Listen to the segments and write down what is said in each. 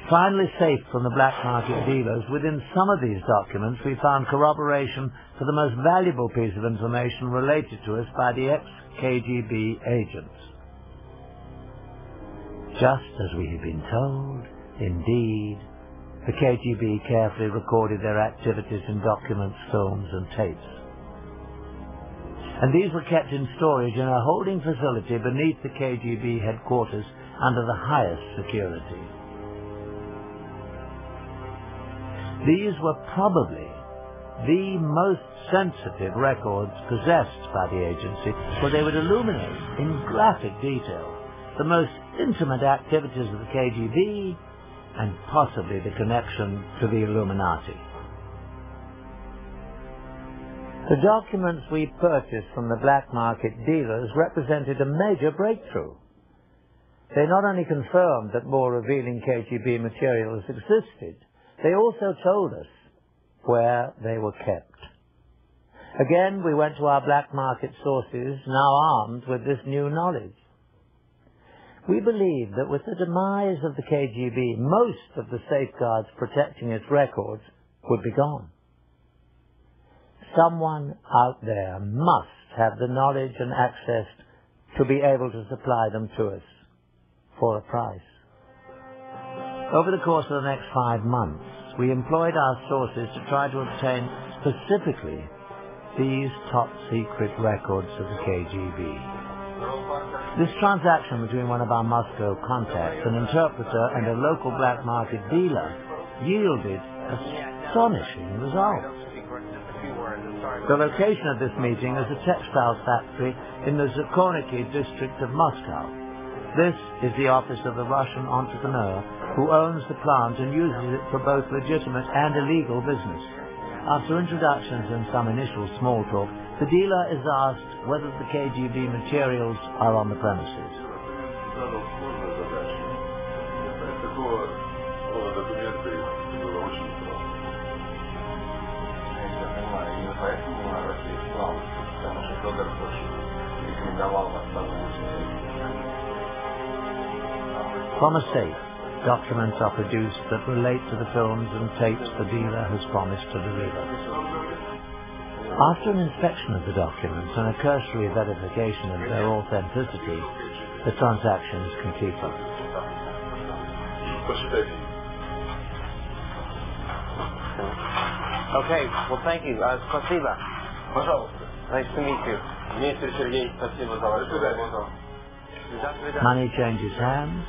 Finally safe from the black market dealers, within some of these documents we found corroboration for the most valuable piece of information related to us by the ex-KGB agents. Just as we had been told, indeed, the KGB carefully recorded their activities in documents, films and tapes. And these were kept in storage in a holding facility beneath the KGB headquarters under the highest security. These were probably the most sensitive records possessed by the agency, for they would illuminate in graphic detail the most intimate activities of the KGB and possibly the connection to the Illuminati. The documents we purchased from the black market dealers represented a major breakthrough. They not only confirmed that more revealing KGB materials existed, they also told us where they were kept. Again, we went to our black market sources, now armed with this new knowledge. We believe that with the demise of the KGB, most of the safeguards protecting its records would be gone. Someone out there must have the knowledge and access to be able to supply them to us for a price. Over the course of the next 5 months, we employed our sources to try to obtain specifically these top-secret records of the KGB. This transaction between one of our Moscow contacts, an interpreter, and a local black market dealer yielded astonishing results. The location of this meeting is a textile factory in the Zakorniki district of Moscow. This is the office of the Russian entrepreneur who owns the plant and uses it for both legitimate and illegal business. After introductions and some initial small talk, the dealer is asked whether the KGB materials are on the premises. From a safe, documents are produced that relate to the films and tapes the dealer has promised to deliver. After an inspection of the documents and a cursory verification of their authenticity, the transaction is completed. Okay, well thank you. Спасибо. Nice to meet you. Money changes hands,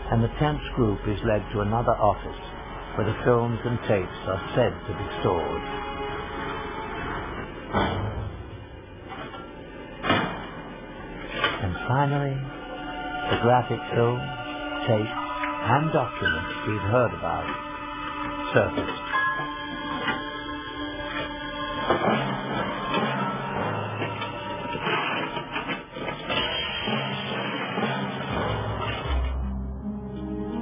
and the tense group is led to another office where the films and tapes are said to be stored. And finally, the graphic films, tapes, and documents we've heard about surfaced.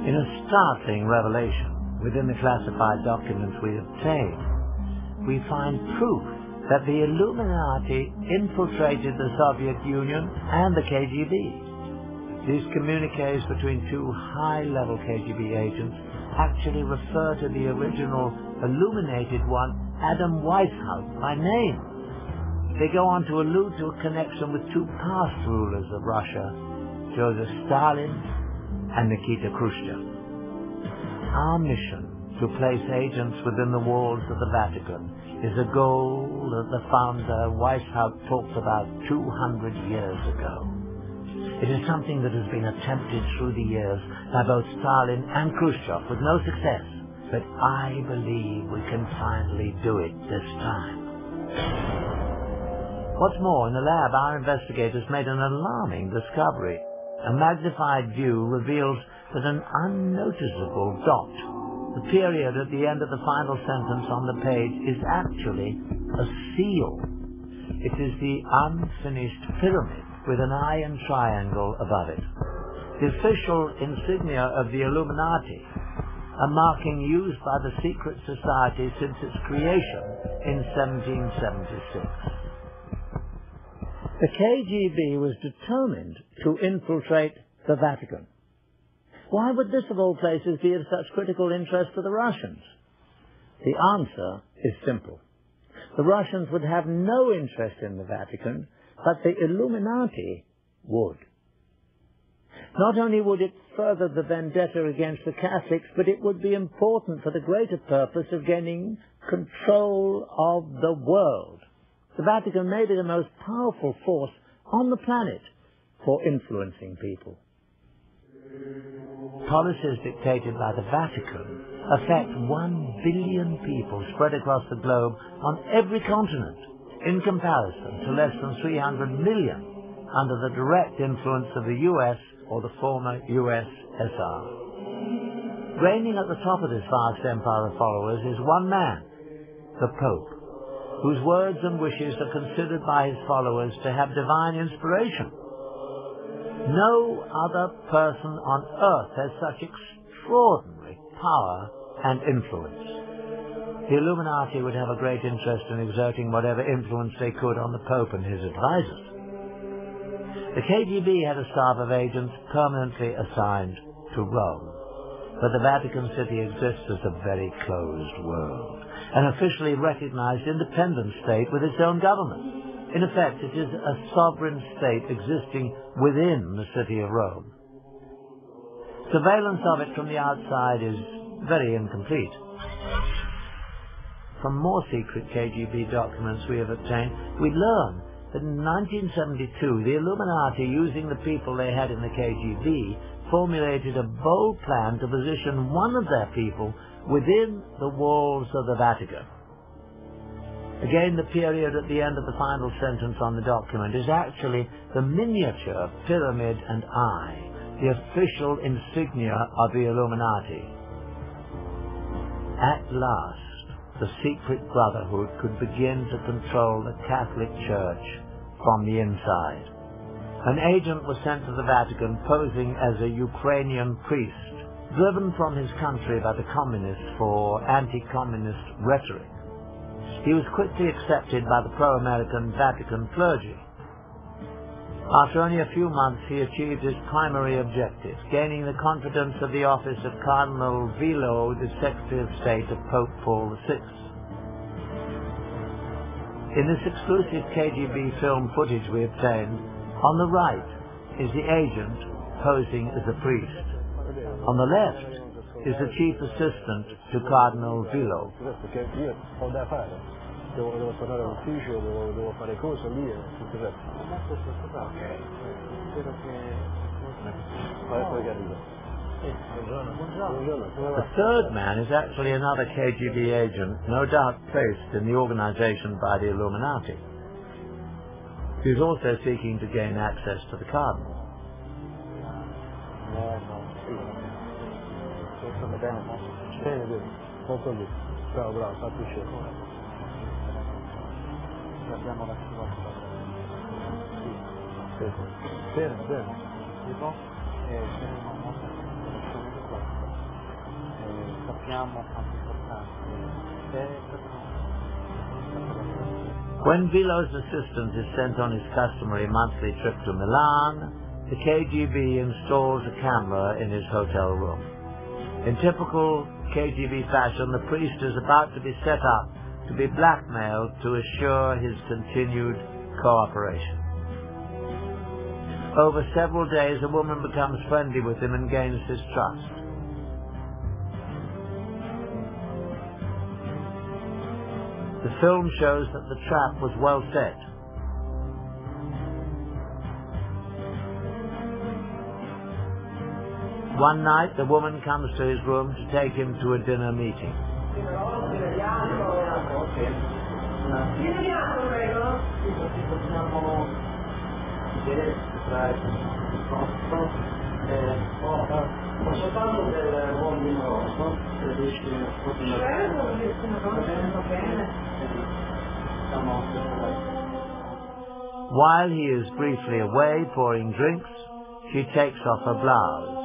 In a startling revelation within the classified documents we obtained, we find proof that the Illuminati infiltrated the Soviet Union and the KGB. These communiques between two high-level KGB agents actually refer to the original illuminated one, Adam Weishaupt, by name. They go on to allude to a connection with two past rulers of Russia, Joseph Stalin and Nikita Khrushchev. Our mission to place agents within the walls of the Vatican is a goal that the founder Weishaupt talked about 200 years ago. It is something that has been attempted through the years by both Stalin and Khrushchev with no success, but I believe we can finally do it this time. What's more, in the lab our investigators made an alarming discovery. A magnified view reveals that an unnoticeable dot, the period at the end of the final sentence on the page, is actually a seal. It is the unfinished pyramid with an iron triangle above it. The official insignia of the Illuminati, a marking used by the secret society since its creation in 1776. The KGB was determined to infiltrate the Vatican. Why would this, of all places, be of such critical interest to the Russians? The answer is simple. The Russians would have no interest in the Vatican, but the Illuminati would. Not only would it further the vendetta against the Catholics, but it would be important for the greater purpose of gaining control of the world. The Vatican may be the most powerful force on the planet for influencing people. Policies dictated by the Vatican affect 1 billion people spread across the globe on every continent, in comparison to less than 300 million under the direct influence of the US or the former USSR. Reigning at the top of this vast empire of followers is one man, the Pope, whose words and wishes are considered by his followers to have divine inspiration. No other person on earth has such extraordinary power and influence. The Illuminati would have a great interest in exerting whatever influence they could on the Pope and his advisors. The KGB had a staff of agents permanently assigned to Rome, but the Vatican City exists as a very closed world, an officially recognized independent state with its own government. In effect, it is a sovereign state existing within the city of Rome. Surveillance of it from the outside is very incomplete. From more secret KGB documents we have obtained, we learn that in 1972, the Illuminati, using the people they had in the KGB, formulated a bold plan to position one of their people within the walls of the Vatican. Again, the period at the end of the final sentence on the document is actually the miniature pyramid and eye, the official insignia of the Illuminati. At last, the secret brotherhood could begin to control the Catholic Church from the inside. An agent was sent to the Vatican posing as a Ukrainian priest, driven from his country by the communists for anti-communist rhetoric. He was quickly accepted by the pro-American Vatican clergy. After only a few months, he achieved his primary objective, gaining the confidence of the office of Cardinal Vilo, the Secretary of State of Pope Paul VI. In this exclusive KGB film footage we obtained, on the right is the agent posing as a priest. On the left is the chief assistant to Cardinal Vilo. The third man is actually another KGB agent, no doubt placed in the organization by the Illuminati. He is also seeking to gain access to the Cardinal. When Vilo's assistant is sent on his customary monthly trip to Milan, the KGB installs a camera in his hotel room. In typical KGB fashion, the priest is about to be set up to be blackmailed to assure his continued cooperation. Over several days, a woman becomes friendly with him and gains his trust. The film shows that the trap was well set. One night, the woman comes to his room to take him to a dinner meeting. While he is briefly away pouring drinks, she takes off her blouse.